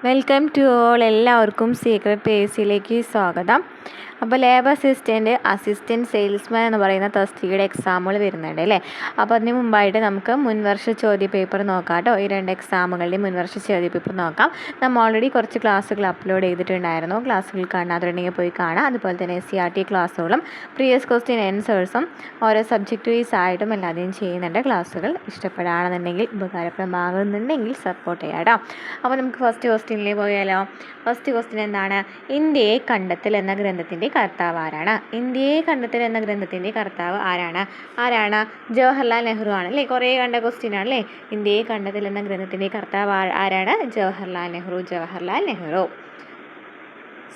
Welcome to all. എല്ലാവർക്കും secret പേസിലേക്ക് സ്വാഗതം. അപ്പോൾ ലേബർ അസിസ്റ്റൻറ്റ് സെയിൽസ്മാൻ എന്ന് പറയുന്ന തസ്തികയുടെ എക്സാമുകൾ വരുന്നുണ്ട് അല്ലേ. അപ്പോൾ അതിന് മുമ്പായിട്ട് നമുക്ക് മുൻവർഷ ചോദ്യപേപ്പർ നോക്കാം കേട്ടോ. ഈ 2 എക്സാമുകളുടെയും മുൻവർഷ ചോദ്യപേപ്പർ നോക്കാം. നമ്മൾ ഓൾറെഡി കുറച്ച് ക്ലാസ്സുകൾ അപ്ലോഡ് ചെയ്തിട്ടുണ്ടായിരുന്നു. ക്ലാസ്സുകൾ കാണാതുണ്ടെങ്കിൽ പോയി കാണാം. അതുപോലെ തന്നെ CRT ക്ലാസ്സുകളും പ്രീവിയസ് ക്വസ്റ്റ്യൻ ആൻസേഴ്സും ഓരോ സബ്ജക്റ്റ് വൈസ് ആയിട്ടും എല്ലാതെയും ചെയ്യുന്നുണ്ട്. ക്ലാസ്സുകൾ ഇഷ്ടപ്പെടുകയാണെന്നുണ്ടെങ്കിൽ ഉപകാരപ്രദമാകുന്നുണ്ടെങ്കിൽ സപ്പോർട്ട് ചെയ്യാം കേട്ടോ. അപ്പോൾ നമുക്ക് ഫസ്റ്റ് ക്വസ്റ്റ്യനിലേക്ക് പോയാലോ. ഫസ്റ്റ് ക്വസ്റ്റ്യൻ എന്താണ്? ഇന്ത്യയെ കണ്ടെത്തൽ എന്ന ഗ്രന്ഥത്തിൻ്റെ കർത്താവ് ആരാണ്? ഇന്ത്യയെ കണ്ടെത്തൽ എന്ന ഗ്രന്ഥത്തിൻ്റെ കർത്താവ് ആരാണ്? ജവഹർലാൽ നെഹ്റു ആണ് അല്ലേ. കുറേ കണ്ട ക്വസ്റ്റ്യൻ ആണല്ലേ. ഇന്ത്യയെ കണ്ടെത്തൽ എന്ന ഗ്രന്ഥത്തിൻ്റെ കർത്താവ് ആരാണ്? ജവഹർലാൽ നെഹ്റു.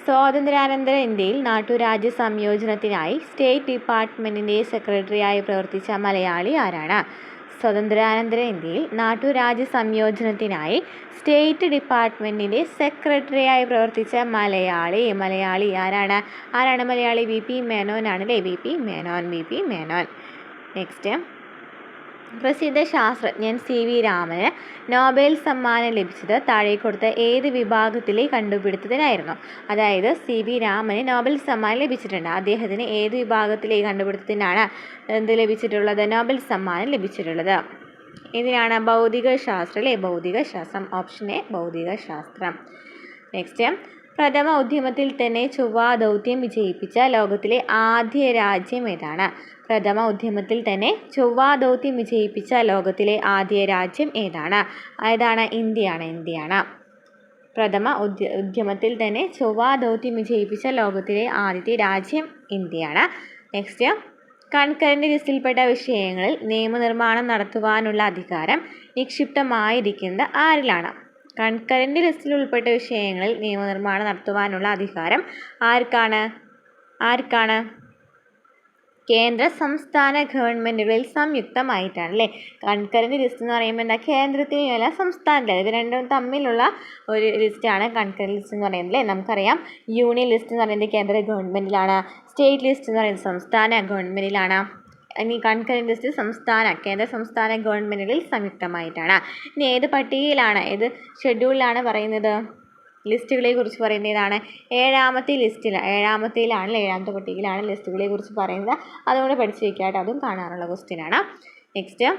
സ്വാതന്ത്ര്യാനന്തര ഇന്ത്യയിൽ നാട്ടുരാജ്യ സംയോജനത്തിനായി സ്റ്റേറ്റ് ഡിപ്പാർട്ട്മെൻറ്റിൻ്റെ സെക്രട്ടറിയായി പ്രവർത്തിച്ച മലയാളി ആരാണ്? സ്വാതന്ത്ര്യാനന്തര ഇന്ത്യയിൽ നാട്ടുരാജ്യ സംയോജനത്തിനായി സ്റ്റേറ്റ് ഡിപ്പാർട്ട്മെൻറ്റിൻ്റെ സെക്രട്ടറിയായി പ്രവർത്തിച്ച മലയാളി ആരാണ്? മലയാളി? VP മേനോൻ ആണല്ലേ. VP മേനോൻ. നെക്സ്റ്റ്, പ്രസിദ്ധ ശാസ്ത്രജ്ഞൻ CV രാമന് നോബൽ സമ്മാനം ലഭിച്ചത് താഴെ കൊടുത്ത ഏത് വിഭാഗത്തിലെ കണ്ടുപിടുത്തത്തിനായിരുന്നു? അതായത് CV രാമന് നോബൽ സമ്മാനം ലഭിച്ചിട്ടുണ്ട്. അദ്ദേഹത്തിന് ഏത് വിഭാഗത്തിലെ കണ്ടുപിടുത്തത്തിനാണ് ലഭിച്ചിട്ടുള്ളത്? നോബൽ സമ്മാനം ലഭിച്ചിട്ടുള്ളത്. ഇതിനാണ് ഭൗതികശാസ്ത്രം അല്ലേ. ഭൗതികശാസ്ത്രം. ഓപ്ഷൻ എ ഭൗതികശാസ്ത്രം. നെക്സ്റ്റ്, പ്രഥമ ഉദ്യമത്തിൽ തന്നെ ചൊവ്വാ ദൗത്യം വിജയിപ്പിച്ച ലോകത്തിലെ ആദ്യ രാജ്യം ഏതാണ്? പ്രഥമ ഉദ്യമത്തിൽ തന്നെ ചൊവ്വാ ദൗത്യം വിജയിപ്പിച്ച ലോകത്തിലെ ആദ്യ രാജ്യം ഏതാണ്? ഇന്ത്യയാണ്. പ്രഥമ ഉദ്യമത്തിൽ തന്നെ ചൊവ്വാ ദൗത്യം വിജയിപ്പിച്ച ലോകത്തിലെ ആദ്യത്തെ രാജ്യം ഇന്ത്യയാണ്. നെക്സ്റ്റ്, കൺകറന്റ് ലിസ്റ്റിൽപ്പെട്ട വിഷയങ്ങളിൽ നിയമനിർമ്മാണം നടത്തുവാനുള്ള അധികാരം നിക്ഷിപ്തമായിരിക്കുന്നത് ആരിലാണ്? കൺകറന്റ് ലിസ്റ്റിൽ ഉൾപ്പെട്ട വിഷയങ്ങളിൽ നിയമനിർമ്മാണം നടത്തുവാനുള്ള അധികാരം ആർക്കാണ്? കേന്ദ്ര സംസ്ഥാന ഗവൺമെൻറ്റുകളിൽ സംയുക്തമായിട്ടാണ് അല്ലേ. കൺകറന്റ് ലിസ്റ്റ് എന്ന് പറയുമ്പോൾ എന്താ? കേന്ദ്രത്തിനുമല്ല സംസ്ഥാനത്തിലും. ഇത് രണ്ടും തമ്മിലുള്ള ഒരു ലിസ്റ്റാണ് കൺകറന്റ് ലിസ്റ്റ് എന്ന് പറയുന്നത് അല്ലേ. നമുക്കറിയാം യൂണിയൻ ലിസ്റ്റ് എന്ന് പറയുന്നത് കേന്ദ്ര ഗവൺമെൻറ്റിലാണ്. സ്റ്റേറ്റ് ലിസ്റ്റ് എന്ന് പറയുന്നത് സംസ്ഥാന ഗവൺമെൻറ്റിലാണ്. ഇനി കൺകറന്റ് ലിസ്റ്റ് കേന്ദ്ര സംസ്ഥാന ഗവൺമെൻറ്റുകളിൽ സംയുക്തമായിട്ടാണ്. ഇനി ഏത് പട്ടികയിലാണ്, ഏത് ഷെഡ്യൂളിലാണ് പറയുന്നത്? ലിസ്റ്റുകളെ കുറിച്ച് പറയുന്നത് ഏതാണ്? ഏഴാമത്തെ പട്ടികയിലാണ് ലിസ്റ്റുകളെ കുറിച്ച് പറയുന്നത്. അതുകൊണ്ട് പഠിച്ചു വയ്ക്കുക കേട്ടോ. അതും കാണാനുള്ള ക്വസ്റ്റ്യനാണ്. നെക്സ്റ്റ്,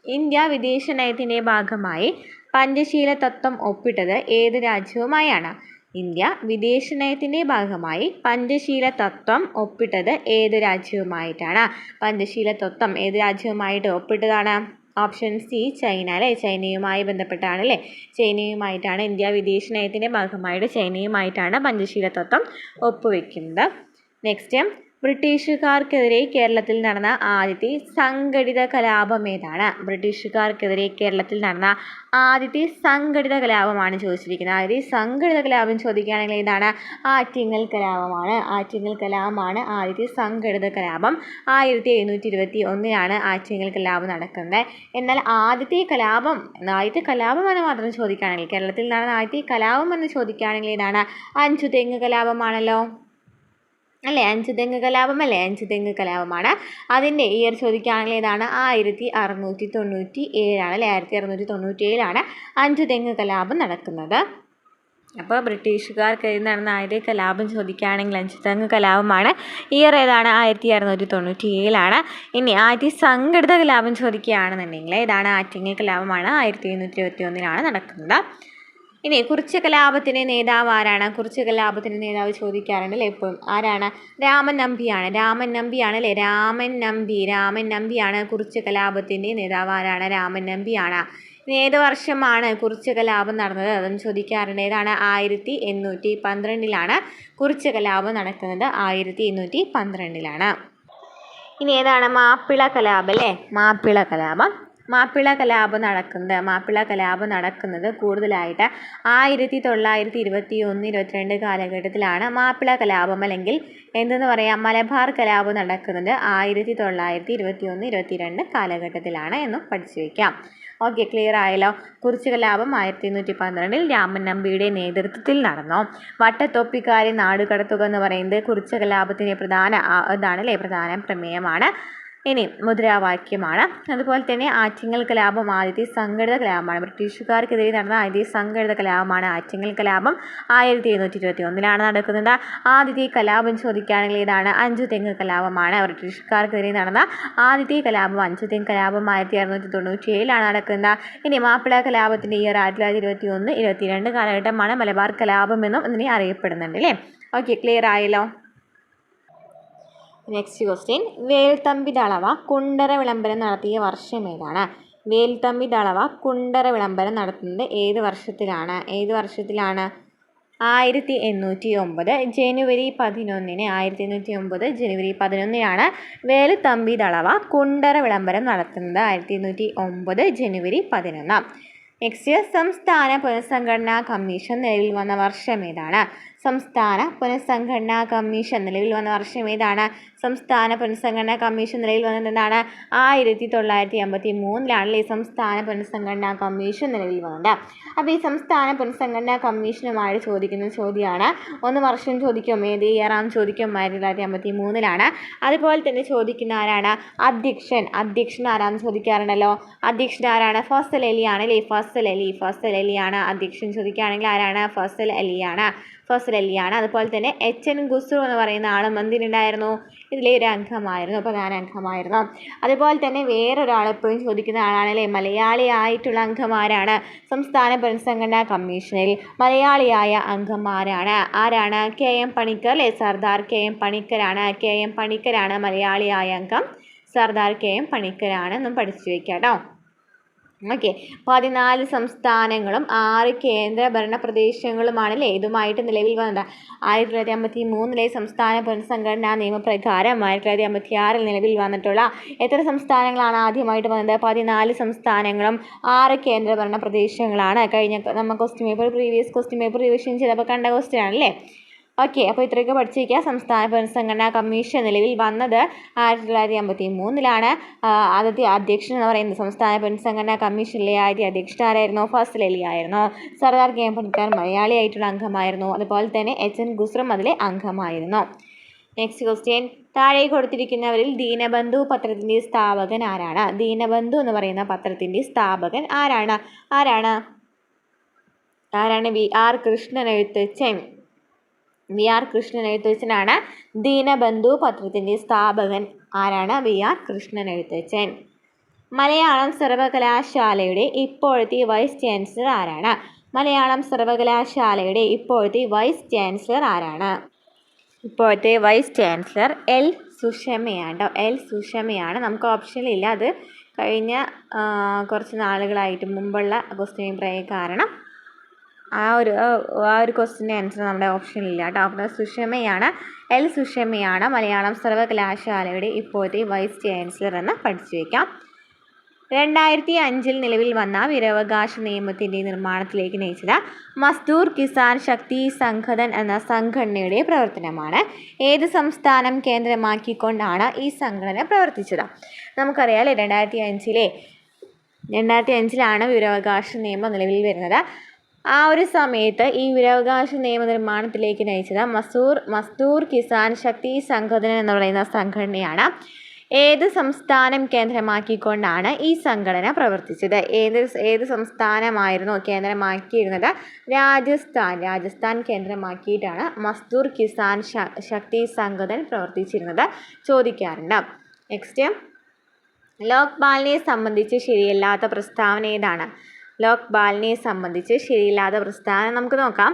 ഇന്ത്യ വിദേശ നയത്തിൻ്റെ ഭാഗമായി പഞ്ചശീല തത്വം ഒപ്പിട്ടത് ഏത് രാജ്യവുമായാണ്? ഇന്ത്യ വിദേശ നയത്തിൻ്റെ ഭാഗമായി പഞ്ചശീല തത്വം ഒപ്പിട്ടത് ഏത് രാജ്യവുമായിട്ടാണ്? പഞ്ചശീല തത്വം ഏത് രാജ്യവുമായിട്ട് ഒപ്പിട്ടതാണ്? ഓപ്ഷൻ സി ചൈന അല്ലേ. ചൈനയുമായി ബന്ധപ്പെട്ടാണ് അല്ലേ. ചൈനയുമായിട്ടാണ് ഇന്ത്യ വിദേശ നയത്തിൻ്റെ ഭാഗമായിട്ട് ചൈനയുമായിട്ടാണ് പഞ്ചശീല തത്വം ഒപ്പുവെക്കുന്നത്. നെക്സ്റ്റ്, ബ്രിട്ടീഷുകാർക്കെതിരെ കേരളത്തിൽ നടന്ന ആദ്യത്തെ സംഘടിത കലാപം ഏതാണ്? ബ്രിട്ടീഷുകാർക്കെതിരെ കേരളത്തിൽ നടന്ന ആദ്യത്തെ സംഘടിത കലാപമാണ് ചോദിച്ചിരിക്കുന്നത്. ആദ്യത്തെ സംഘടിത കലാപം ചോദിക്കുകയാണെങ്കിൽ ഏതാണ്? ആറ്റിങ്ങൽ കലാപമാണ്. ആദ്യത്തെ സംഘടിത കലാപം. 1721 ആറ്റിങ്ങൽ കലാപം നടക്കുന്നത്. എന്നാൽ ആദ്യത്തെ കലാപം എന്ന് മാത്രം ചോദിക്കുകയാണെങ്കിൽ, കേരളത്തിൽ നടന്ന ആദ്യത്തെ കലാപം എന്ന് ചോദിക്കുകയാണെങ്കിൽ ഏതാണ്? അഞ്ചുതെങ്ങ് കലാപമാണല്ലോ അല്ലേ. അഞ്ചുതെങ്ങ് കലാപമാണ്. അതിൻ്റെ ഇയർ ചോദിക്കുകയാണെങ്കിൽ ഏതാണ്? 1697 അല്ലേ. 1697 അഞ്ചുതെങ്ങ് കലാപം നടക്കുന്നത്. അപ്പോൾ ബ്രിട്ടീഷുകാർക്കെതിരെ നടന്ന ആദ്യത്തെ കലാപം ചോദിക്കുകയാണെങ്കിൽ അഞ്ചുതെങ്ങ് കലാപമാണ്. ഇയർ ഏതാണ്? 1697. ഇനി ആദ്യത്തെ സംഘടിത കലാപം ചോദിക്കുകയാണെന്നുണ്ടെങ്കിൽ ഏതാണ്? ആറ്റിങ്ങൽ കലാപമാണ്. 1721 നടക്കുന്നത്. ഇനി കുറിച്യ കലാപത്തിൻ്റെ നേതാവ് ആരാണ്? കുറിച്യ കലാപത്തിൻ്റെ നേതാവ് ചോദിക്കാറുണ്ടല്ലേ എപ്പോഴും. ആരാണ്? രാമൻ നമ്പിയാണ് അല്ലേ. രാമൻ നമ്പിയാണ് കുറിച്യ കലാപത്തിൻ്റെ നേതാവ്. ആരാണ്? രാമൻ നമ്പിയാണ്. ഇനി ഏത് വർഷമാണ് കുറിച്യ കലാപം നടന്നത്? അതൊന്നും ചോദിക്കാറുണ്ട്. ഏതാണ്? 1812 കുറിച്യ കലാപം നടക്കുന്നത്. 1812. ഇനി ഏതാണ്? മാപ്പിള കലാപം അല്ലേ. മാപ്പിള കലാപം നടക്കുന്നത് കൂടുതലായിട്ട് 1921-22 കാലഘട്ടത്തിലാണ്. മാപ്പിള കലാപം അല്ലെങ്കിൽ എന്തെന്ന് പറയാം, മലബാർ കലാപം നടക്കുന്നത് 1921-22 കാലഘട്ടത്തിലാണ് എന്നും പഠിച്ചു വയ്ക്കാം. ഓക്കെ, ക്ലിയർ ആയല്ലോ. കുറിച്യ കലാപം 1812 രാമൻ നമ്പിയുടെ നേതൃത്വത്തിൽ നടന്നു. വട്ടത്തൊപ്പിക്കാരെ നാടുകടത്തുക എന്ന് പറയുന്നത് കുറിച്യ കലാപത്തിൻ്റെ പ്രധാന പ്രമേയമാണ്. ഇനി മുദ്രാവാക്യമാണ്. അതുപോലെ തന്നെ ആറ്റിങ്ങൽ കലാപം ആദ്യത്തെ സംഘടിത കലാപമാണ്. ബ്രിട്ടീഷുകാർക്കെതിരെ നടന്ന ആദ്യത്തെ സംഘടിത കലാപമാണ് ആറ്റിങ്ങൽ കലാപം. 1721 നടക്കുന്നത്. ആദ്യത്തെ കലാപം ചോദിക്കുകയാണെങ്കിൽ ഏതാണ്? അഞ്ചുതെങ്ങ് കലാപമാണ്. ബ്രിട്ടീഷുകാർക്കെതിരെ നടന്ന ആദ്യത്തെ കലാപം അഞ്ചുതെങ്ങ് കലാപം 1697 നടക്കുന്നത്. ഇനി മാപ്പിള കലാപത്തിൻ്റെ ഇയർ 1921, 22 കാലഘട്ടമാണ്. മലബാർ കലാപം എന്നും ഇതിനെ അറിയപ്പെടുന്നുണ്ട് അല്ലേ? ഓക്കെ, ക്ലിയർ ആയല്ലോ. നെക്സ്റ്റ് ക്വസ്റ്റ്യൻ, വേൽത്തമ്പി ദളവ കുണ്ടറ വിളംബരം നടത്തിയ വർഷം ഏതാണ്? വേൽത്തമ്പി ദളവ കുണ്ടറ വിളംബരം നടത്തുന്നത് ഏത് വർഷത്തിലാണ്? 1809 ജനുവരി 11. 1809 ജനുവരി 11 വേലുത്തമ്പി ദളവ കുണ്ടറ വിളംബരം നടത്തുന്നത്. 1809 ജനുവരി 11. നെക്സ്റ്റ്, സംസ്ഥാന പുനഃസംഘടനാ കമ്മീഷൻ നിലവിൽ വന്ന വർഷം ഏതാണ്? സംസ്ഥാന പുനഃസംഘടനാ കമ്മീഷൻ നിലവിൽ വന്ന വർഷം ഏതാണ്? സംസ്ഥാന പുനഃസംഘടനാ കമ്മീഷൻ നിലവിൽ വന്നത് എന്താണ്? 1983 സംസ്ഥാന പുനഃസംഘടനാ കമ്മീഷൻ നിലവിൽ വന്നത്. അപ്പോൾ ഈ സംസ്ഥാന പുനഃസംഘടനാ കമ്മീഷനുമായി ചോദിക്കുന്ന ചോദ്യമാണ്. ഒന്ന് വർഷം ചോദിക്കും, ഏത് ഇയറാന്ന് ചോദിക്കും, 1953. അതുപോലെ തന്നെ ചോദിക്കുന്ന ആരാണ്? അധ്യക്ഷൻ ആരാന്ന് ചോദിക്കാറുണ്ടല്ലോ. അധ്യക്ഷൻ ആരാണ്? ഫസൽ അലിയാണ് അല്ലേ? ഫസൽ അലിയാണ് അധ്യക്ഷൻ ചോദിക്കുകയാണെങ്കിൽ ആരാണ്? ഫസൽ അലിയാണ്. അതുപോലെ തന്നെ HN ഖുസ്രു എന്ന് പറയുന്ന ആളും എന്തിനുണ്ടായിരുന്നു? ഇതിലെ ഒരു അംഗമായിരുന്നു, പ്രധാന അംഗമായിരുന്നു. അതുപോലെ തന്നെ വേറൊരാൾ എപ്പോഴും ചോദിക്കുന്ന ആളാണല്ലേ, മലയാളിയായിട്ടുള്ള അംഗമാരാണ് സംസ്ഥാന പുനഃസംഘടനാ കമ്മീഷനിൽ മലയാളിയായ അംഗമാരാണ്. ആരാണ്? KM പണിക്കർ അല്ലേ? സർദാർ KM പണിക്കരാണ് മലയാളിയായ അംഗം. സർദാർ KM പണിക്കരാണെന്നും പഠിച്ചു വയ്ക്കാം കേട്ടോ. ഓക്കെ, 14 സംസ്ഥാനങ്ങളും 6 കേന്ദ്ര ഭരണ പ്രദേശങ്ങളുമാണല്ലേ ഇതുമായിട്ട് നിലവിൽ വന്നത്. 1953 സംസ്ഥാന പുനഃസംഘടനാ നിയമപ്രകാരം 1956 നിലവിൽ വന്നിട്ടുള്ള എത്ര സംസ്ഥാനങ്ങളാണ് ആദ്യമായിട്ട് വന്നത്? 14 സംസ്ഥാനങ്ങളും 6 കേന്ദ്ര ഭരണ പ്രദേശങ്ങളാണ്. കഴിഞ്ഞ നമ്മൾ പ്രീവിയസ് ക്വസ്റ്റ്യൻ പേപ്പർ റിവിഷൻ ചെയ്തപ്പോൾ കണ്ട ക്വസ്റ്റ്യൻ ആണല്ലേ. ഓക്കെ, അപ്പോൾ ഇത്രയൊക്കെ പഠിച്ചിരിക്കുക. സംസ്ഥാന പുനഃസംഘടനാ കമ്മീഷൻ നിലവിൽ വന്നത് 1953. ആദ്യത്തെ അധ്യക്ഷൻ എന്ന് പറയുന്നത് സംസ്ഥാന പുനഃസംഘടനാ കമ്മീഷനിലെ ആദ്യ അധ്യക്ഷൻ ആരായിരുന്നു? ഫസൽ അലി ആയിരുന്നു. സർദാർ KM പണിക്കർ മലയാളിയായിട്ടുള്ള അംഗമായിരുന്നു. അതുപോലെ തന്നെ HN ഖുസ്രു അതിലെ അംഗമായിരുന്നു. നെക്സ്റ്റ് ക്വസ്റ്റ്യൻ, താഴെ കൊടുത്തിരിക്കുന്നവരിൽ ദീനബന്ധു പത്രത്തിൻ്റെ സ്ഥാപകൻ ആരാണ്? ദീനബന്ധു എന്ന് പറയുന്ന പത്രത്തിൻ്റെ സ്ഥാപകൻ ആരാണ്? VR കൃഷ്ണൻ എഴുത്തച്ഛൻ. VR കൃഷ്ണൻ എഴുത്തച്ഛനാണ് ദീനബന്ധു പത്രത്തിൻ്റെ സ്ഥാപകൻ. ആരാണ്? VR കൃഷ്ണൻ എഴുത്തച്ഛൻ. മലയാളം സർവകലാശാലയുടെ ഇപ്പോഴത്തെ വൈസ് ചാൻസലർ ആരാണ്? മലയാളം സർവകലാശാലയുടെ ഇപ്പോഴത്തെ വൈസ് ചാൻസലർ ആരാണ്? ഇപ്പോഴത്തെ വൈസ് ചാൻസലർ L സുഷമയാണ്. L സുഷമയാണ്. നമുക്ക് ഓപ്ഷനിലില്ല, അത് കഴിഞ്ഞ കുറച്ച് നാളുകളായിട്ട് മുമ്പുള്ള ക്വസ്റ്റ്യൻ പേപ്പർ കാരണം ആ ഒരു ക്വസ്റ്റ്യൻ്റെ ആൻസർ നമ്മുടെ ഓപ്ഷനിലില്ല കേട്ടോ. അപ്പോൾ സുഷമയാണ്, L സുഷമയാണ് മലയാളം സർവകലാശാലയുടെ ഇപ്പോഴത്തെ വൈസ് ചാൻസലർ എന്ന് പഠിച്ചു വയ്ക്കാം. 2005 നിലവിൽ വന്ന വിവരാവകാശ നിയമത്തിൻ്റെ നിർമ്മാണത്തിലേക്ക് നയിച്ചത് മസ്ദൂർ കിസാൻ ശക്തി സംഘടൻ എന്ന സംഘടനയുടെ പ്രവർത്തനമാണ്. ഏത് സംസ്ഥാനം കേന്ദ്രമാക്കിക്കൊണ്ടാണ് ഈ സംഘടന പ്രവർത്തിച്ചത്? നമുക്കറിയാം 2005 വിവരാവകാശ നിയമം നിലവിൽ വരുന്നത്. ആ ഒരു സമയത്ത് ഈ വിവരാവകാശ നിയമനിർമ്മാണത്തിലേക്ക് നയിച്ചത് മസ്ദൂർ കിസാൻ ശക്തി സംഘടന എന്ന് പറയുന്ന സംഘടനയാണ്. ഏത് സംസ്ഥാനം കേന്ദ്രമാക്കിക്കൊണ്ടാണ് ഈ സംഘടന പ്രവർത്തിച്ചത്? ഏത് സംസ്ഥാനമായിരുന്നു കേന്ദ്രമാക്കിയിരുന്നത്? രാജസ്ഥാൻ കേന്ദ്രമാക്കിയിട്ടാണ് മസ്ദൂർ കിസാൻ ശക്തി സംഘടന പ്രവർത്തിച്ചിരുന്നത്. ചോദിക്കാറുണ്ട്. നെക്സ്റ്റ്, ലോക്പാലിനെ സംബന്ധിച്ച് ശരിയല്ലാത്ത പ്രസ്താവന ഏതാണ്? ലോക്പാലിനെ സംബന്ധിച്ച് ശരിയില്ലാത്ത പ്രസ്താവന നമുക്ക് നോക്കാം.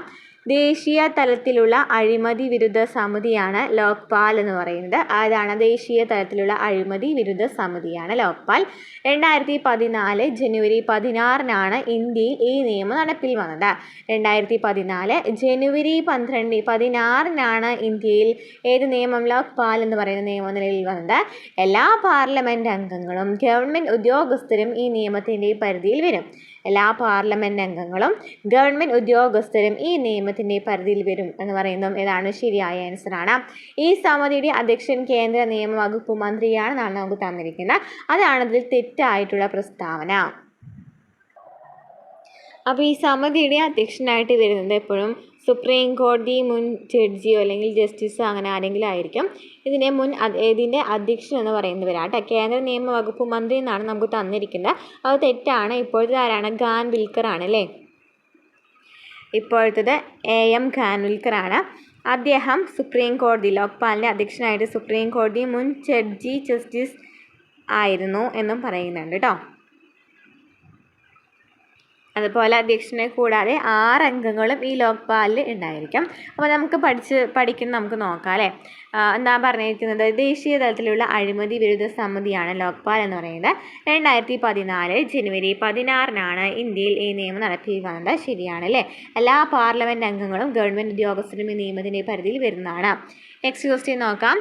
ദേശീയ തലത്തിലുള്ള അഴിമതി വിരുദ്ധ സമിതിയാണ് ലോക്പാൽ എന്ന് പറയുന്നത്. അതാണ് ദേശീയ തലത്തിലുള്ള അഴിമതി വിരുദ്ധ സമിതിയാണ് ലോക്പാൽ. 2014 ജനുവരി 16 ഇന്ത്യയിൽ ഈ നിയമം നടപ്പിൽ വന്നത്. 2014 ജനുവരി 16 ഇന്ത്യയിൽ ഏത് നിയമം? ലോക്പാൽ എന്ന് പറയുന്ന നിയമം നിലവിൽ വന്നത്. എല്ലാ പാർലമെൻറ്റ് അംഗങ്ങളും ഗവൺമെൻറ് ഉദ്യോഗസ്ഥരും ഈ നിയമത്തിൻ്റെ പരിധിയിൽ വരും. എല്ലാ പാർലമെൻറ്റ് അംഗങ്ങളും ഗവൺമെൻറ് ഉദ്യോഗസ്ഥരും ഈ നിയമത്തിൻ്റെ പരിധിയിൽ വരും എന്ന് പറയുന്നതും ഏതാണ്? ശരിയായ ആൻസറാണ്. ഈ സമിതിയുടെ അധ്യക്ഷൻ കേന്ദ്ര നിയമ വകുപ്പ് മന്ത്രിയാണെന്നാണ് നമുക്ക് തന്നിരിക്കുന്നത്. അതാണ് ഇതിൽ തെറ്റായിട്ടുള്ള പ്രസ്താവന. അപ്പോൾ ഈ സമിതിയുടെ അധ്യക്ഷനായിട്ട് വരുന്നത് എപ്പോഴും സുപ്രീം കോടതി മുൻ ജഡ്ജിയോ അല്ലെങ്കിൽ ജസ്റ്റിസോ അങ്ങനെ ആരെങ്കിലും ആയിരിക്കും. ഇതിൻ്റെ അധ്യക്ഷൻ എന്ന് പറയുന്നവരാട്ടോ. കേന്ദ്ര നിയമ വകുപ്പ് മന്ത്രി എന്നാണ് നമുക്ക് തന്നിരിക്കുന്നത്. അത് തെറ്റാണ്. ഇപ്പോഴത്തെ ആരാണ്? ഖാൻവിൽക്കറാണ് അല്ലേ. ഇപ്പോഴത്തത് AM ഖാൻവിൽക്കറാണ്. അദ്ദേഹം സുപ്രീം കോടതി ലോക്പാലിൻ്റെ അധ്യക്ഷനായിട്ട് സുപ്രീം കോടതി മുൻ ജസ്റ്റിസ് ആയിരുന്നു എന്നും പറയുന്നുണ്ട് കേട്ടോ. അതുപോലെ അധ്യക്ഷനെ കൂടാതെ 6 അംഗങ്ങളും ഈ ലോക്പാലിൽ ഉണ്ടായിരിക്കും. അപ്പോൾ നമുക്ക് നമുക്ക് നോക്കാം അല്ലേ. എന്താ പറഞ്ഞിരിക്കുന്നത്? ദേശീയ തലത്തിലുള്ള അഴിമതി വിരുദ്ധ സമിതിയാണ് ലോക്പാൽ എന്ന് പറയുന്നത്. 2014 ജനുവരി 16 ഇന്ത്യയിൽ ഈ നിയമം നടപ്പിൽ വന്നത്. ശരിയാണ് അല്ലേ. എല്ലാ പാർലമെൻറ്റ് അംഗങ്ങളും ഗവൺമെൻറ് ഉദ്യോഗസ്ഥരും ഈ നിയമത്തിൻ്റെ പരിധിയിൽ വരുന്നതാണ്. നെക്സ്റ്റ് ക്വസ്റ്റ്യൻ നോക്കാം.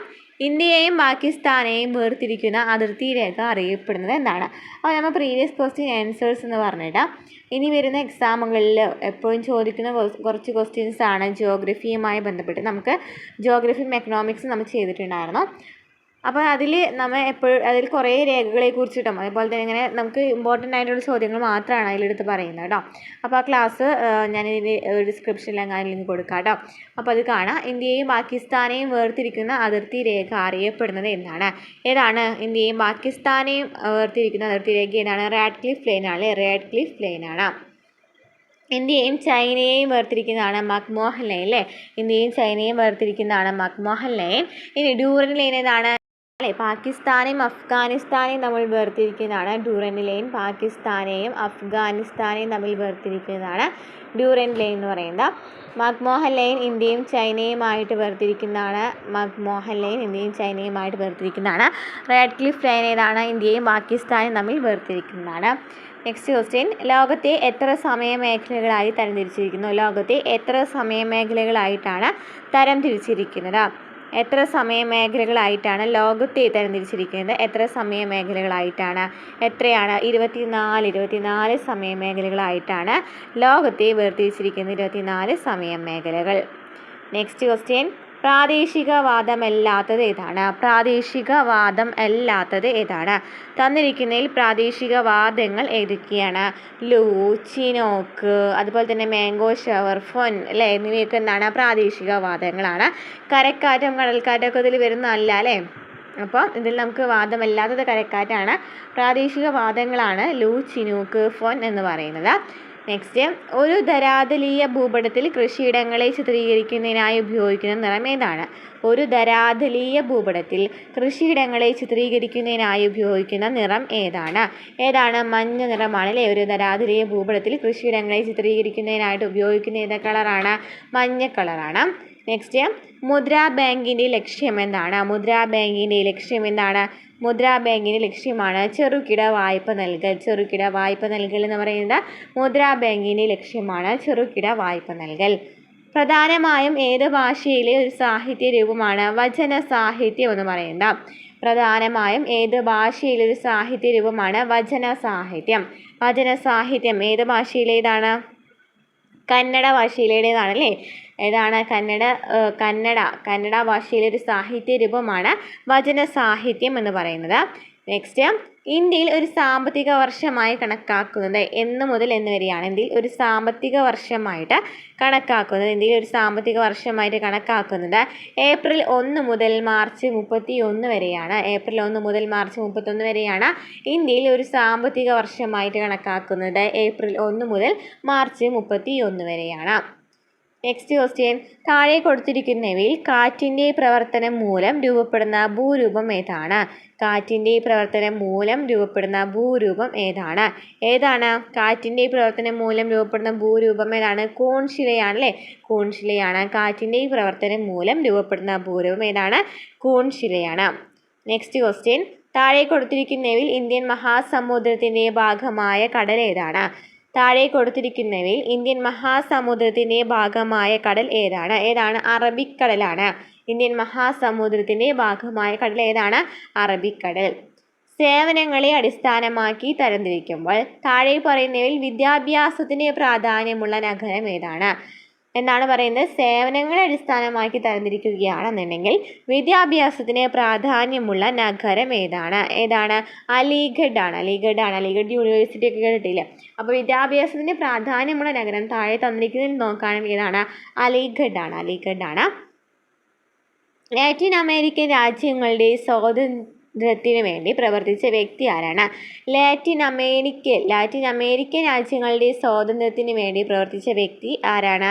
ഇന്ത്യയെയും പാകിസ്ഥാനെയും വേർതിരിക്കുന്ന അതിർത്തി രേഖ അറിയപ്പെടുന്നത് എന്താണ്? അപ്പോൾ നമ്മൾ പ്രീവിയസ് ക്വസ്റ്റ്യൻ ആൻസേഴ്സ് എന്ന് പറഞ്ഞിട്ട് ഇനി വരുന്ന എക്സാമുകളിൽ എപ്പോഴും ചോദിക്കുന്ന കുറച്ച് ക്വസ്റ്റ്യൻസ് ആണ് ജിയോഗ്രഫിയുമായി ബന്ധപ്പെട്ട്. നമുക്ക് ജിയോഗ്രഫിയും എക്കണോമിക്സും നമ്മൾ ചെയ്തിട്ടുണ്ടായിരുന്നു. അപ്പോൾ അതിൽ അതിൽ കുറേ രേഖകളെ കുറിച്ചിട്ടും അതുപോലെ തന്നെ ഇങ്ങനെ നമുക്ക് ഇമ്പോർട്ടൻ്റ് ആയിട്ടുള്ള ചോദ്യങ്ങൾ മാത്രമാണ് അതിലെടുത്ത് പറയുന്നത് കേട്ടോ. അപ്പോൾ ആ ക്ലാസ് ഞാനിതിൻ്റെ ഡിസ്ക്രിപ്ഷനിൽ അങ്ങനെ ലിങ്ക് കൊടുക്കാം കേട്ടോ. അപ്പോൾ അത് കാണാം. ഇന്ത്യയും പാകിസ്ഥാനെയും വേർതിരിക്കുന്ന അതിർത്തി രേഖ അറിയപ്പെടുന്നത് എന്താണ്? ഏതാണ് ഇന്ത്യയും പാകിസ്ഥാനെയും വേർതിരിക്കുന്ന അതിർത്തി രേഖ ഏതാണ്? റാഡ്ക്ലിഫ് പ്ലെയിൻ ആണ് അല്ലേ. റാഡ്ക്ലിഫ് പ്ലെയിൻ ആണ്. ഇന്ത്യയും ചൈനയെയും വേർതിരിക്കുന്നതാണ് മക്മോഹൻ ലൈൻ അല്ലേ. ഇന്ത്യയും ചൈനയും വേർതിരിക്കുന്നതാണ് മക്മോഹൻ ലൈൻ. ഇനി ഡ്യൂറൻഡ് ലൈൻ ഏതാണ്? അല്ലേ. പാകിസ്ഥാനെയും അഫ്ഗാനിസ്ഥാനെയും തമ്മിൽ വേർതിരിക്കുന്നതാണ് ഡ്യൂറൻഡ് ലൈൻ. പാകിസ്ഥാനെയും അഫ്ഗാനിസ്ഥാനെയും തമ്മിൽ വേർതിരിക്കുന്നതാണ് ഡ്യൂറൻഡ് ലൈൻ എന്ന് പറയുന്നത്. മക്മോഹൻ ലൈൻ ഇന്ത്യയും ചൈനയുമായിട്ട് വേർതിരിക്കുന്നതാണ്. മക്മോഹൻ ലൈൻ ഇന്ത്യയും ചൈനയുമായിട്ട് വേർതിരിക്കുന്നതാണ്. റാഡ്ക്ലിഫ് ലൈൻ ഏതാണ്? ഇന്ത്യയും പാകിസ്ഥാനും തമ്മിൽ വേർതിരിക്കുന്നതാണ്. Next question. ലോകത്തെ എത്ര സമയമേഖലകളായി തരംതിരിച്ചിരിക്കുന്നു? ലോകത്തെ എത്ര സമയമേഖലകളായിട്ടാണ് തരംതിരിച്ചിരിക്കുന്നത്? എത്ര സമയമേഖലകളായിട്ടാണ് ലോകത്തെ തരംതിരിച്ചിരിക്കുന്നത്? എത്ര സമയമേഖലകളായിട്ടാണ്? എത്രയാണ്? 24 സമയമേഖലകളായിട്ടാണ് ലോകത്തെ വേർതിരിച്ചിരിക്കുന്നത്. 24 സമയമേഖലകൾ. Next question. പ്രാദേശികവാദമല്ലാത്തത് ഏതാണ്? പ്രാദേശികവാദം അല്ലാത്തത് ഏതാണ്? തന്നിരിക്കുന്നതിൽ പ്രാദേശികവാദങ്ങൾ ഏതൊക്കെയാണ്? ലൂ, ചിനോക്ക്, അതുപോലെ തന്നെ മാംഗോ ഷവർ, ഫൊൻ അല്ലേ, എന്നിവയൊക്കെ എന്താണ്? പ്രാദേശികവാദങ്ങളാണ്. കരക്കാറ്റും കടൽക്കാറ്റൊക്കെ ഇതിൽ വരുന്നതല്ല അല്ലേ. അപ്പോൾ ഇതിൽ നമുക്ക് വാദമല്ലാത്തത് കരക്കാറ്റാണ്. പ്രാദേശികവാദങ്ങളാണ് ലൂ, ചിനൂക്ക്, ഫൊൻ എന്ന് പറയുന്നത്. നെക്സ്റ്റ്. ഒരു ധരാതലീയ ഭൂപടത്തിൽ കൃഷിയിടങ്ങളെ ചിത്രീകരിക്കുന്നതിനായി ഉപയോഗിക്കുന്ന നിറം ഏതാണ്? ഒരു ധരാതലീയ ഭൂപടത്തിൽ കൃഷിയിടങ്ങളെ ചിത്രീകരിക്കുന്നതിനായി ഉപയോഗിക്കുന്ന നിറം ഏതാണ്? ഏതാണ്? മഞ്ഞ നിറമാണ് അല്ലേ. ഒരു ധരാതലീയ ഭൂപടത്തിൽ കൃഷിയിടങ്ങളെ ചിത്രീകരിക്കുന്നതിനായിട്ട് ഉപയോഗിക്കുന്ന ഏത് കളറാണ്? മഞ്ഞ കളറാണ്. നെക്സ്റ്റ്. മുദ്രാ ബാങ്കിൻ്റെ ലക്ഷ്യം എന്താണ്? മുദ്രാ ബാങ്കിൻ്റെ ലക്ഷ്യം എന്താണ്? മുദ്രാ ബാങ്കിൻ്റെ ലക്ഷ്യമാണ് ചെറുകിട വായ്പ നൽകൽ. ചെറുകിട വായ്പ നൽകൽ എന്ന് പറയുന്നത് മുദ്രാ ബാങ്കിൻ്റെ ലക്ഷ്യമാണ്. ചെറുകിട വായ്പ നൽകൽ. പ്രധാനമായും ഏത് ഭാഷയിലെ ഒരു സാഹിത്യ രൂപമാണ് വചന സാഹിത്യം എന്ന് പറയുന്നത്? പ്രധാനമായും ഏത് ഭാഷയിലെ ഒരു സാഹിത്യ രൂപമാണ് വചന സാഹിത്യം? വചന സാഹിത്യം ഏത് ഭാഷയിലേതാണ്? കന്നഡ ഭാഷയിലേതാണ് അല്ലേ. ഏതാണ്? കന്നഡ ഭാഷയിലെ ഒരു സാഹിത്യ രൂപമാണ് വചന സാഹിത്യം എന്ന് പറയുന്നത്. നെക്സ്റ്റ്. ഇന്ത്യയിൽ ഒരു സാമ്പത്തിക വർഷമായി കണക്കാക്കുന്നത് എന്ന് മുതൽ എന്ന് വരെയാണ്? ഇന്ത്യയിൽ ഒരു സാമ്പത്തിക വർഷമായിട്ട് കണക്കാക്കുന്നത് ഏപ്രിൽ 1 മുതൽ മാർച്ച് 31 വരെയാണ്. ഏപ്രിൽ 1 മുതൽ മാർച്ച് 31 വരെയാണ് ഇന്ത്യയിൽ ഒരു സാമ്പത്തിക വർഷമായിട്ട് കണക്കാക്കുന്നത്. ഏപ്രിൽ 1 മുതൽ മാർച്ച് 31 വരെയാണ്. Next question. താഴെ കൊടുത്തിരിക്കുന്നവയിൽ കാറ്റിൻ്റെ പ്രവർത്തനം മൂലം രൂപപ്പെടുന്ന ഭൂരൂപം ഏതാണ്? കാറ്റിൻ്റെ പ്രവർത്തനം മൂലം രൂപപ്പെടുന്ന ഭൂരൂപം ഏതാണ്? ഏതാണ്? കാറ്റിൻ്റെ പ്രവർത്തനം മൂലം രൂപപ്പെടുന്ന ഭൂരൂപം ഏതാണ്? കൂൺശിലയാണ് അല്ലേ. കൂൺശിലയാണ്. കാറ്റിൻ്റെ പ്രവർത്തനം മൂലം രൂപപ്പെടുന്ന ഭൂരൂപം ഏതാണ്? കൂൺശിലയാണ്. Next question. താഴെ കൊടുത്തിരിക്കുന്നവയിൽ ഇന്ത്യൻ മഹാസമുദ്രത്തിൻ്റെ ഭാഗമായ കടൽ ഏതാണ്? താഴെ കൊടുത്തിരിക്കുന്നവയിൽ ഇന്ത്യൻ മഹാസമുദ്രത്തിൻ്റെ ഭാഗമായ കടൽ ഏതാണ്? ഏതാണ്? അറബിക്കടലാണ്. ഇന്ത്യൻ മഹാസമുദ്രത്തിൻ്റെ ഭാഗമായ കടൽ ഏതാണ്? അറബിക്കടൽ. സേവനങ്ങളെ അടിസ്ഥാനമാക്കി തരംതിരിക്കുമ്പോൾ താഴെ പറയുന്നവയിൽ വിദ്യാഭ്യാസത്തിന് പ്രാധാന്യമുള്ള നഗരം ഏതാണ്? എന്നാണ് പറയുന്നത്. സേവനങ്ങളെ അടിസ്ഥാനമാക്കി തരംതിരിക്കുകയാണെന്നുണ്ടെങ്കിൽ വിദ്യാഭ്യാസത്തിന് പ്രാധാന്യമുള്ള നഗരം ഏതാണ്? അലിഗഡ് ആണ്. അലിഗഡ് യൂണിവേഴ്സിറ്റി ഒക്കെ കേട്ടിട്ടില്ലേ? അപ്പോൾ വിദ്യാഭ്യാസത്തിന് പ്രാധാന്യമുള്ള നഗരം താഴെ തന്നിരിക്കുന്നതിൽ നോക്കുകയാണെങ്കിൽ ഏതാണ്? അലിഗഡ് ആണ്. ലാറ്റിൻ അമേരിക്കൻ രാജ്യങ്ങളുടെ സ്വാതന്ത്ര്യത്തിനു വേണ്ടി പ്രവർത്തിച്ച വ്യക്തി ആരാണ്? ലാറ്റിൻ അമേരിക്കൻ രാജ്യങ്ങളുടെ സ്വാതന്ത്ര്യത്തിന് വേണ്ടി പ്രവർത്തിച്ച വ്യക്തി ആരാണ്?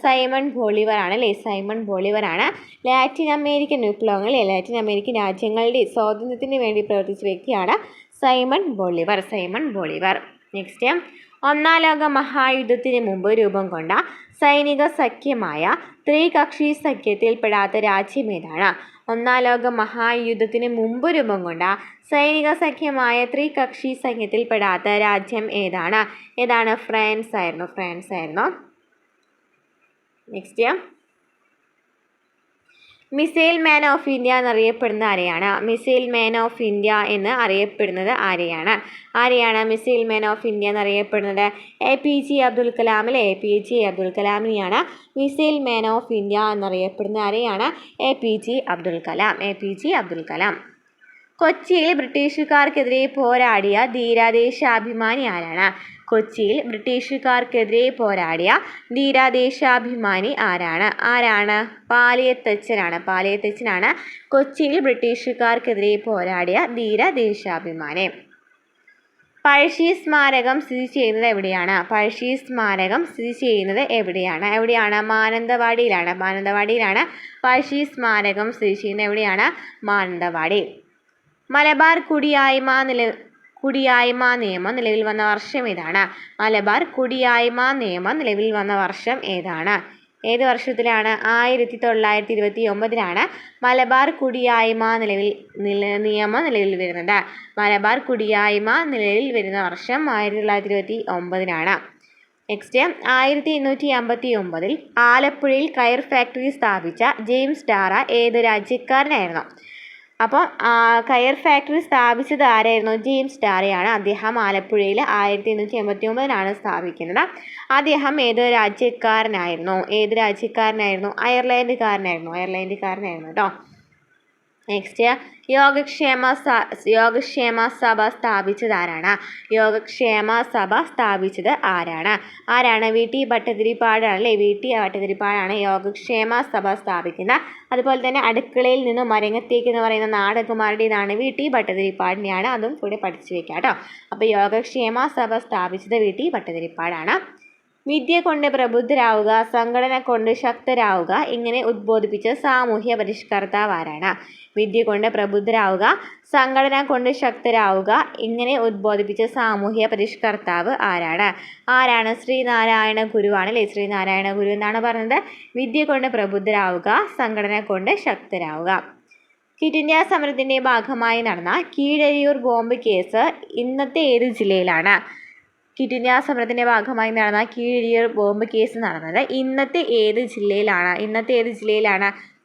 സൈമൺ ബോളിവർ ആണ് അല്ലേ? സൈമൺ ബോളിവർ ആണ് ലാറ്റിൻ അമേരിക്കൻ രാജ്യങ്ങളുടെ സ്വാതന്ത്ര്യത്തിന് വേണ്ടി പ്രവർത്തിച്ച വ്യക്തിയാണ് സൈമൺ ബോളിവർ. നെക്സ്റ്റ്, ഒന്നാം ലോക മഹായുദ്ധത്തിന് മുമ്പ് രൂപം കൊണ്ട സൈനിക സഖ്യമായ ത്രികക്ഷി സഖ്യത്തിൽ പെടാത്ത രാജ്യം ഏതാണ്? ഒന്നാം ലോക മഹായുദ്ധത്തിന് മുമ്പ് രൂപം കൊണ്ട സൈനിക സഖ്യമായ ത്രികക്ഷി സഖ്യത്തിൽ പെടാത്ത രാജ്യം ഏതാണ്? ഫ്രാൻസ് ആയിരുന്നു. Next, missile man of India എന്നറിയപ്പെടുന്നത് ആരെയാണ്? മിസൈൽ മാൻ ഓഫ് ഇന്ത്യ എന്ന് അറിയപ്പെടുന്നത് ആരെയാണ് മിസൈൽ മാൻ ഓഫ് ഇന്ത്യ എന്നറിയപ്പെടുന്നത്? APJ അബ്ദുൽ കലാം അല്ലേ? APJ അബ്ദുൽ കലാമിനെയാണ് മിസൈൽ മാൻ ഓഫ് ഇന്ത്യ എന്നറിയപ്പെടുന്നത് ആരെയാണ്? APJ അബ്ദുൽ കലാം. കൊച്ചിയിൽ ബ്രിട്ടീഷുകാർക്കെതിരെ പോരാടിയ ധീരദേശാഭിമാനി ആരാണ്? കൊച്ചിയിൽ ബ്രിട്ടീഷുകാർക്കെതിരെ പോരാടിയ ധീരദേശാഭിമാനി ആരാണ്? പാലിയത്തച്ഛനാണ് കൊച്ചിയിൽ ബ്രിട്ടീഷുകാർക്കെതിരെ പോരാടിയ ധീരദേശാഭിമാനി. പഴശ്ശി സ്മാരകം സ്ഥിതി ചെയ്യുന്നത് എവിടെയാണ്? മാനന്തവാടിയിലാണ് പഴശ്ശി സ്മാരകം സ്ഥിതി ചെയ്യുന്നത്. മാനന്തവാടി. മലബാർ കുടിയായ്മ നിയമം നിലവിൽ വന്ന വർഷം ഏതാണ്? ഏത് വർഷത്തിലാണ്? 1929 മലബാർ കുടിയായ്മ നിയമം നിലവിൽ വരുന്നത്. മലബാർ കുടിയായ്മ നിലവിൽ വരുന്ന വർഷം 1929. നെക്സ്റ്റ്, 1859 ആലപ്പുഴയിൽ കയർ ഫാക്ടറി സ്ഥാപിച്ച ജെയിംസ് ഡാറ ഏത് രാജ്യക്കാരനായിരുന്നു? അപ്പോൾ കയർ ഫാക്ടറി സ്ഥാപിച്ചത് ആരായിരുന്നു? ജെയിംസ് ഡാറയാണ്. അദ്ദേഹം ആലപ്പുഴയിൽ 1859 സ്ഥാപിക്കുന്നത്. അദ്ദേഹം ഏത് രാജ്യക്കാരനായിരുന്നു? അയർലൻഡുകാരനായിരുന്നു കേട്ടോ. നെക്സ്റ്റ്, യോഗക്ഷേമ സഭ സ്ഥാപിച്ചത് ആരാണ്? VT ഭട്ടതിരിപ്പാടാണ്. VT ഭട്ടതിരിപ്പാടാണ് യോഗക്ഷേമ സഭ സ്ഥാപിക്കുന്നത്. അതുപോലെ തന്നെ അടുക്കളയിൽ നിന്നും മരങ്ങത്തേക്ക് എന്ന് പറയുന്ന നാടകമാരുടേതാണ്? VT ഭട്ടതിരിപ്പാടിനെയാണ്. അതും കൂടെ പഠിച്ചു വെക്കാം കേട്ടോ. അപ്പോൾ യോഗക്ഷേമ സഭ സ്ഥാപിച്ചത് VT ഭട്ടതിരിപ്പാടാണ്. വിദ്യ കൊണ്ട് പ്രബുദ്ധരാവുക, സംഘടന കൊണ്ട് ശക്തരാവുക ഇങ്ങനെ ഉദ്ബോധിപ്പിച്ച സാമൂഹ്യ പരിഷ്കർത്താവ് ആരാണ്? വിദ്യ കൊണ്ട് പ്രബുദ്ധരാവുക, സംഘടന കൊണ്ട് ശക്തരാവുക ഇങ്ങനെ ഉദ്ബോധിപ്പിച്ച സാമൂഹ്യ പരിഷ്കർത്താവ് ആരാണ്? ശ്രീനാരായണ ഗുരുവാണ് അല്ലേ? ശ്രീനാരായണ ഗുരു എന്നാണ് പറഞ്ഞത്. വിദ്യ കൊണ്ട് പ്രബുദ്ധരാവുക, സംഘടന കൊണ്ട് ശക്തരാവുക. ക്വിറ്റ് ഇന്ത്യ സമരത്തിന്റെ ഭാഗമായി നടന്ന കീഴരിയൂർ ബോംബ് കേസ് ഇന്നത്തെ ഏത് ജില്ലയിലാണ്? ക്വിറ്റ് ഇന്ത്യ സമരത്തിന്റെ ഭാഗമായി നടന്ന കീഴരിയൂർ ബോംബ് കേസ് നടന്നത് ഇന്നത്തെ ഏത് ജില്ലയിലാണ്?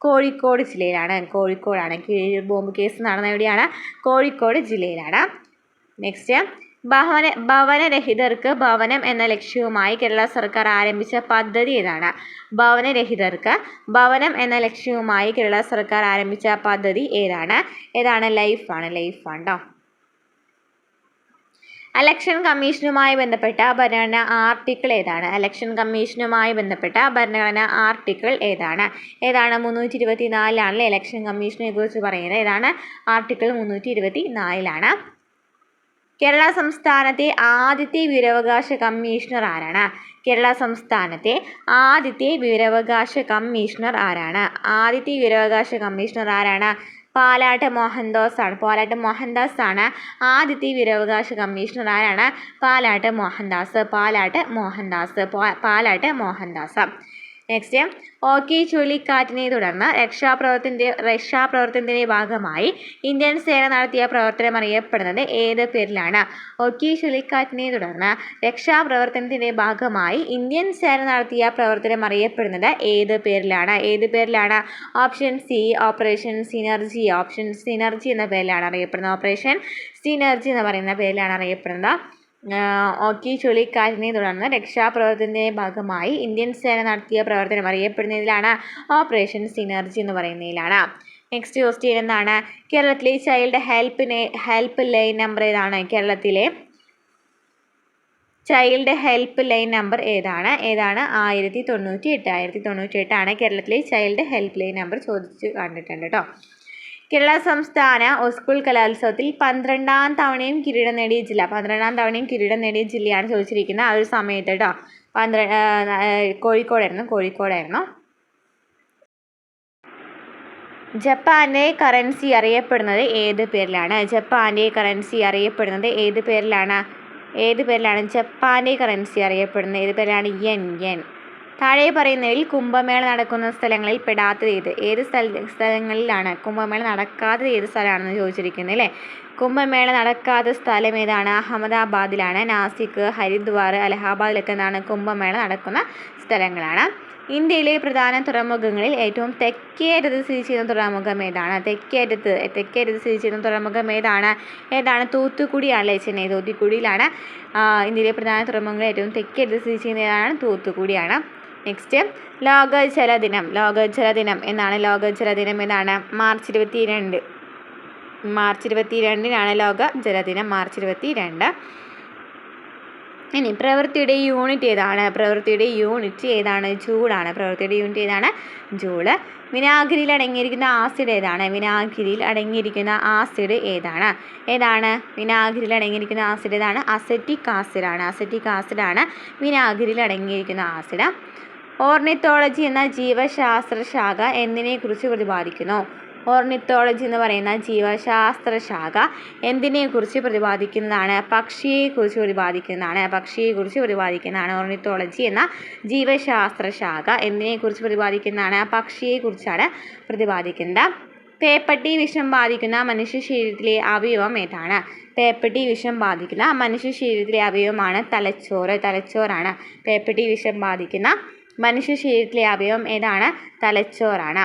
കോഴിക്കോട് ജില്ലയിലാണ്. കീഴരിയൂർ ബോംബ് കേസ് നടന്ന എവിടെയാണ്? കോഴിക്കോട് ജില്ലയിലാണ്. നെക്സ്റ്റ്, ഭവനരഹിതർക്ക് ഭവനം എന്ന ലക്ഷ്യവുമായി കേരള സർക്കാർ ആരംഭിച്ച പദ്ധതി ഏതാണ്? ഭവനരഹിതർക്ക് ഭവനം എന്ന ലക്ഷ്യവുമായി കേരള സർക്കാർ ആരംഭിച്ച പദ്ധതി ഏതാണ്? ലൈഫാണ് കേട്ടോ. ഇലക്ഷൻ കമ്മീഷനുമായി ബന്ധപ്പെട്ട ഭരണഘടനാ ആർട്ടിക്കിൾ ഏതാണ്? ഏതാണ്? 324 ഇലക്ഷൻ കമ്മീഷനെ കുറിച്ച് പറയുന്നത്. ആർട്ടിക്കിൾ 324. കേരള സംസ്ഥാനത്തെ ആദ്യത്തെ വിവരാവകാശ കമ്മീഷണർ ആരാണ്? പാലാട്ട് മോഹൻദാസ് ആണ് ആദ്യത്തെ വിവരാവകാശ കമ്മീഷണർ. പാലാട്ട് മോഹൻദാസ്. നെക്സ്റ്റ്, ഓഖി ചുഴലിക്കാറ്റിനെ തുടർന്ന് രക്ഷാപ്രവർത്തനത്തിന്റെ ഭാഗമായി ഇന്ത്യൻ സേന നടത്തിയ പ്രവർത്തനം അറിയപ്പെടുന്നത് ഏത് പേരിലാണ്? ഓഖി ചുഴലിക്കാറ്റിനെ തുടർന്ന് രക്ഷാപ്രവർത്തനത്തിന്റെ ഭാഗമായി ഇന്ത്യൻ സേന നടത്തിയ പ്രവർത്തനം അറിയപ്പെടുന്നത് ഏത് പേരിലാണ്? ഓപ്ഷൻ സി, ഓപ്പറേഷൻ സിനർജി എന്ന പേരിലാണ് അറിയപ്പെടുന്നത്. ഓപ്പറേഷൻ സിനർജി എന്ന് പറയുന്ന പേരിലാണ് അറിയപ്പെടുന്നത്. ഓക്കി ചുഴലിക്കാറ്റിനെ തുടർന്ന് രക്ഷാപ്രവർത്തനത്തിൻ്റെ ഭാഗമായി ഇന്ത്യൻ സേന നടത്തിയ പ്രവർത്തനം അറിയപ്പെടുന്നതിലാണ് ഓപ്പറേഷൻ സിനർജി എന്ന് പറയുന്നതിലാണ്. നെക്സ്റ്റ് ക്വസ്റ്റ്യൻ എന്താണ്? കേരളത്തിലെ ചൈൽഡ് ഹെൽപ്പ് ലൈൻ നമ്പർ ഏതാണ്? കേരളത്തിലെ ചൈൽഡ് ഹെൽപ്പ് ലൈൻ നമ്പർ ഏതാണ്? 1098. 1098 കേരളത്തിലെ ചൈൽഡ് ഹെൽപ്പ് ലൈൻ നമ്പർ ചോദിച്ചു കണ്ടിട്ടുണ്ട് കേട്ടോ. കേരള സംസ്ഥാന സ്കൂൾ കലോത്സവത്തിൽ 12ാം തവണയും കിരീടം നേടിയ ജില്ല. 12ാം തവണയും കിരീടം നേടിയ ജില്ലയാണ് ചോദിച്ചിരിക്കുന്നത്. ആ ഒരു സമയത്ത് കേട്ടോ. കോഴിക്കോടായിരുന്നു. ജപ്പാന്റെ കറൻസി അറിയപ്പെടുന്നത് ഏത് പേരിലാണ്? ജപ്പാന്റെ കറൻസി അറിയപ്പെടുന്നത് ഏത് പേരിലാണ്? ജപ്പാന്റെ കറൻസി അറിയപ്പെടുന്നത് ഏത് പേരിലാണ്? യെൻ. താഴെ പറയുന്നതിൽ കുംഭമേള നടക്കുന്ന സ്ഥലങ്ങളിൽ പെടാത്തത് ഏത്? ഏത് സ്ഥലങ്ങളിലാണ് കുംഭമേള നടക്കാത്തത്? ഏത് സ്ഥലമാണെന്ന് ചോദിച്ചിരിക്കുന്നത് അല്ലേ? കുംഭമേള നടക്കാത്ത സ്ഥലം ഏതാണ്? അഹമ്മദാബാദിലാണ്. നാസിക്, ഹരിദ്വാർ, അലഹാബാദിലൊക്കെ എന്താണ് കുംഭമേള നടക്കുന്ന സ്ഥലങ്ങളാണ്. ഇന്ത്യയിലെ പ്രധാന തുറമുഖങ്ങളിൽ ഏറ്റവും തെക്കേയറ്റത്ത് സ്ഥിതി ചെയ്യുന്ന തുറമുഖം ഏതാണ്? തെക്കേയറ്റത്ത് സ്ഥിതി ചെയ്യുന്ന തുറമുഖം ഏതാണ്? തൂത്തുക്കുടിയാണല്ലേ? ചെന്നൈ തൂത്തുക്കുടിയിലാണ്. ഇന്ത്യയിലെ പ്രധാന തുറമുഖങ്ങളിൽ ഏറ്റവും തെക്കേയറ്റത്ത് സ്ഥിതി ചെയ്യുന്ന ഏതാണ്? തൂത്തുക്കുടിയാണ്. നെക്സ്റ്റ് ലോക ജലദിനം എന്നാണ്. ലോക ജലദിനം ഏതാണ്? മാർച്ച് 22. മാർച്ച് 22 ലോക ജലദിനം. മാർച്ച് 22. ഇനി പ്രവൃത്തിയുടെ യൂണിറ്റ് ഏതാണ്? ജൂളാണ്. പ്രവൃത്തിയുടെ യൂണിറ്റ് ഏതാണ്? ജൂള്. വിനാഗിരിയിൽ അടങ്ങിയിരിക്കുന്ന ആസിഡ് ഏതാണ്? വിനാഗിരിയിൽ അടങ്ങിയിരിക്കുന്ന ആസിഡ് ഏതാണ്? വിനാഗിരിയിൽ അടങ്ങിയിരിക്കുന്ന ആസിഡ് ഏതാണ്? അസറ്റിക് ആസിഡാണ് വിനാഗിരിയിൽ അടങ്ങിയിരിക്കുന്ന ആസിഡ്. ഓർണിത്തോളജി എന്ന ജീവശാസ്ത്ര ശാഖ എന്തിനെക്കുറിച്ച് പ്രതിപാദിക്കുന്നു? ഓർണിത്തോളജി എന്ന് പറയുന്ന ജീവശാസ്ത്ര ശാഖ എന്തിനെക്കുറിച്ച് പ്രതിപാദിക്കുന്നതാണ്? പക്ഷിയെക്കുറിച്ച് പ്രതിപാദിക്കുന്നതാണ്. ഓർണിത്തോളജി എന്ന ജീവശാസ്ത്ര ശാഖ എന്തിനെക്കുറിച്ച് പ്രതിപാദിക്കുന്നതാണ്? പക്ഷിയെക്കുറിച്ചാണ് പ്രതിപാദിക്കുന്നത്. പേപ്പട്ടി വിഷം ബാധിക്കുന്ന മനുഷ്യ ശരീരത്തിലെ അവയവം ഏതാണ്? പേപ്പട്ടി വിഷം ബാധിക്കുന്ന മനുഷ്യ ശരീരത്തിലെ അവയവമാണ് തലച്ചോറാണ്. പേപ്പട്ടി വിഷം ബാധിക്കുന്ന മനുഷ്യ ശരീരത്തിലെ അവയവം ഏതാണ്? തലച്ചോറാണ്.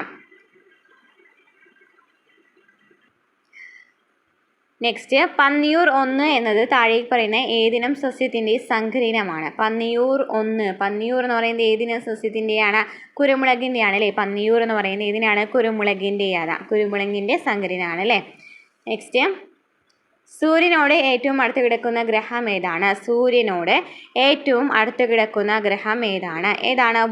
നെക്സ്റ്റ് പന്നിയൂർ 1 എന്നത് താഴെ പറയുന്ന ഏതിനം സസ്യത്തിൻ്റെ സങ്കരീനമാണ്? പന്നിയൂർ എന്ന് പറയുന്നത് ഏതിനം സസ്യത്തിൻ്റെയാണ്? കുരുമുളകിൻ്റെയാണ് അല്ലേ? പന്നിയൂർ എന്ന് പറയുന്നത് ഏതിനാണ്? കുരുമുളകിൻ്റെ സങ്കരീനമാണ് അല്ലേ? നെക്സ്റ്റ് സൂര്യനോട് ഏറ്റവും അടുത്ത് കിടക്കുന്ന ഗ്രഹം ഏതാണ്?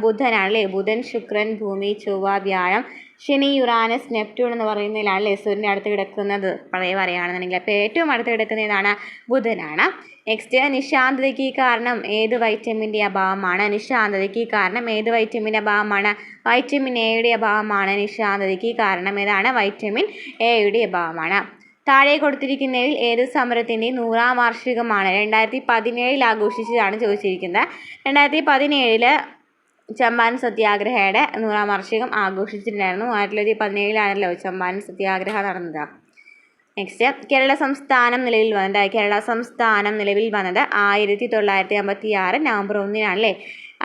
ബുധനാണല്ലേ? ബുധൻ, ശുക്രൻ, ഭൂമി, ചൊവ്വ, വ്യാഴം, ശനി, യുറാനസ്, നെപ്റ്റ്യൂൺ എന്ന് പറയുന്നതിലാണല്ലേ സൂര്യൻ്റെ അടുത്ത് കിടക്കുന്നത് പറയുകയാണെന്നുണ്ടെങ്കിൽ. അപ്പോൾ ഏറ്റവും അടുത്ത് കിടക്കുന്ന ഏതാണ്? ബുധനാണ്. നെക്സ്റ്റ് നിശാന്തതയ്ക്ക് കാരണം ഏത് വൈറ്റമിൻ്റെ അഭാവമാണ്? വൈറ്റമിൻ എയുടെ അഭാവമാണ് നിശാന്തതയ്ക്ക് കാരണം. ഏതാണ്? വൈറ്റമിൻ എയുടെ അഭാവമാണ്. താഴെ കൊടുത്തിരിക്കുന്നതിൽ ഏത് സമരത്തിൻ്റെ 100ാം വാർഷികമാണ്? 2017 ആഘോഷിച്ചതാണ് ചോദിച്ചിരിക്കുന്നത്. 2017 ചമ്പാരൻ സത്യാഗ്രഹയുടെ 100ാം വാർഷികം ആഘോഷിച്ചിട്ടുണ്ടായിരുന്നു. 1917 ചമ്പാരൻ സത്യാഗ്രഹം നടന്നത്. നെക്സ്റ്റ് കേരള സംസ്ഥാനം നിലവിൽ വന്നത് 1956 നവംബർ 1 അല്ലേ?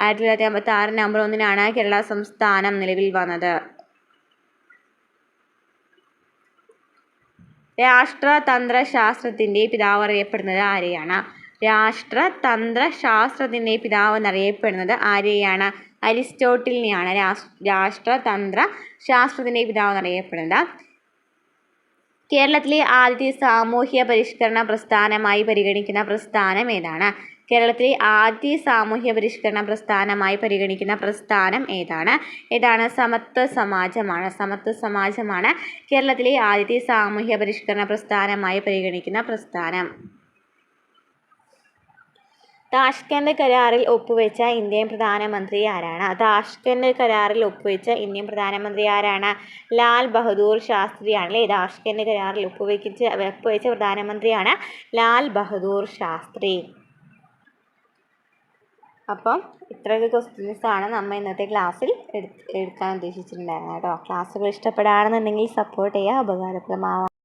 1956 നവംബർ 1 കേരള സംസ്ഥാനം നിലവിൽ വന്നത്. രാഷ്ട്രതന്ത്രശാസ്ത്രത്തിൻ്റെ പിതാവ് അറിയപ്പെടുന്നത് ആരെയാണ്? അരിസ്റ്റോട്ടിലിനെയാണ് രാഷ്ട്രതന്ത്ര ശാസ്ത്രത്തിൻ്റെ പിതാവ് എന്നറിയപ്പെടുന്നത്. കേരളത്തിലെ ആദ്യത്തെ സാമൂഹ്യ പരിഷ്കരണ പ്രസ്ഥാനമായി പരിഗണിക്കുന്ന പ്രസ്ഥാനം ഏതാണ്? സമത്വ സമാജമാണ് കേരളത്തിലെ ആദ്യത്തെ സാമൂഹ്യ പരിഷ്കരണ പ്രസ്ഥാനമായി പരിഗണിക്കുന്ന പ്രസ്ഥാനം. താഷ്കന്റ് കരാറിൽ ഒപ്പുവെച്ച ഇന്ത്യൻ പ്രധാനമന്ത്രി ആരാണ്? ലാൽ ബഹദൂർ ശാസ്ത്രിയാണല്ലേ? താഷ്കന്റ് കരാറിൽ ഒപ്പുവെച്ച പ്രധാനമന്ത്രിയാണ് ലാൽ ബഹദൂർ ശാസ്ത്രി. അപ്പം ഇത്രയൊക്കെ ക്വസ്റ്റ്യൻസാണ് നമ്മൾ ഇന്നത്തെ ക്ലാസ്സിൽ എടുക്കാൻ ഉദ്ദേശിച്ചിട്ടുണ്ടായിരുന്നത് കേട്ടോ. ക്ലാസ്സുകൾ ഇഷ്ടപ്പെടുകയാണെന്നുണ്ടെങ്കിൽ സപ്പോർട്ട് ചെയ്യുക, ഉപകാരപ്രദമാവാം.